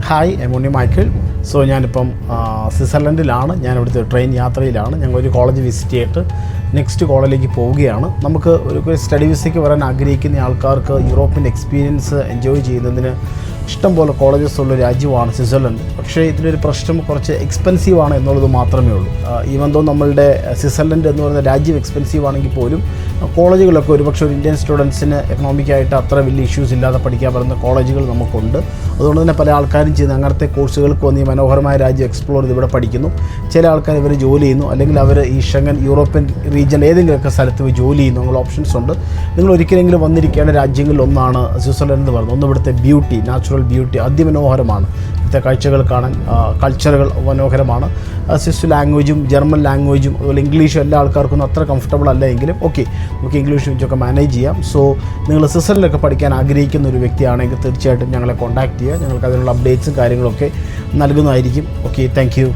Hi, എമോണി Michael. So ഞാനിപ്പം സ്വിറ്റ്സർലൻഡിലാണ്. ഞാനിവിടുത്തെ train യാത്രയിലാണ്. ഞങ്ങളൊരു കോളേജ് വിസിറ്റ് ചെയ്തിട്ട് നെക്സ്റ്റ് കോളേജിലേക്ക് പോവുകയാണ്. നമുക്ക് ഒരു സ്റ്റഡി വിസയ്ക്ക് വരാൻ ആഗ്രഹിക്കുന്ന ആൾക്കാർക്ക് യൂറോപ്പിൻ്റെ എക്സ്പീരിയൻസ് എൻജോയ് ചെയ്യുന്നതിന് ഇഷ്ടംപോലെ കോളേജസ് ഉള്ള രാജ്യമാണ് സ്വിറ്റ്സർലൻഡ്. പക്ഷേ ഇതിനൊരു പ്രശ്നം കുറച്ച് എക്സ്പെൻസീവ് ആണ് എന്നുള്ളത് മാത്രമേ ഉള്ളൂ. ഈവൻ ദോ നമ്മളുടെ സ്വിറ്റ്സർലൻഡ് എന്ന് പറയുന്ന രാജ്യം എക്സ്പെൻസീവ് ആണെങ്കിൽ പോലും കോളേജുകളൊക്കെ ഒരുപക്ഷെ ഒരു ഇന്ത്യൻ സ്റ്റുഡൻസിന് എക്കണോമിക്കായിട്ട് അത്ര വലിയ ഇഷ്യൂസ് ഇല്ലാതെ പഠിക്കാൻ പറ്റുന്ന കോളേജുകൾ നമുക്കുണ്ട്. അതുകൊണ്ട് തന്നെ പല ആൾക്കാരും ചെയ്യുന്ന അങ്ങനത്തെ കോഴ്സുകൾക്ക് വന്ന് ഈ മനോഹരമായ രാജ്യം എക്സ്പ്ലോർ ചെയ്ത് ഇവിടെ പഠിക്കുന്നു. ചില ആൾക്കാർ ഇവർ ജോലി ചെയ്യുന്നു, അല്ലെങ്കിൽ അവർ ഈ ഷെങ്കൻ യൂറോപ്യൻ റീജിയൻ ഏതെങ്കിലുമൊക്കെ സ്ഥലത്ത് പോയി ജോലി ചെയ്യുന്നു. നിങ്ങൾ ഓപ്ഷൻസ് ഉണ്ട്. നിങ്ങൾ ഒരിക്കലെങ്കിലും വന്നിരിക്കേണ്ട രാജ്യങ്ങളിൽ ഒന്നാണ് സ്വിറ്റ്സർലൻഡ് എന്ന് പറയുന്നത്. ഒന്ന് ഇവിടുത്തെ ബ്യൂട്ടി, നാച്ചുറൽ ബ്യൂട്ടി അതിമനോഹരമാണ്. ഇവിടുത്തെ കാഴ്ചകൾ കാണാൻ, കൾച്ചറുകൾ മനോഹരമാണ്. സ്വിസ് ലാംഗ്വേജും ജർമ്മൻ ലാംഗ്വേജും അതുപോലെ ഇംഗ്ലീഷും എല്ലാ ആൾക്കാർക്കൊന്നും അത്ര കംഫർട്ടബിൾ അല്ല എങ്കിലും ഓക്കെ, നമുക്ക് ഇംഗ്ലീഷ് വെച്ചൊക്കെ മാനേജ് ചെയ്യാം. സോ നിങ്ങൾ സ്വിറ്റ്സർലൻഡിലൊക്കെ പഠിക്കാൻ ആഗ്രഹിക്കുന്ന ഒരു വ്യക്തിയാണെങ്കിൽ തീർച്ചയായിട്ടും ഞങ്ങളെ കോൺടാക്റ്റ് ചെയ്യുക. ഞങ്ങൾക്ക് അതിനുള്ള അപ്ഡേറ്റ്സും കാര്യങ്ങളൊക്കെ നൽകുന്നതായിരിക്കും. Okay, thank U.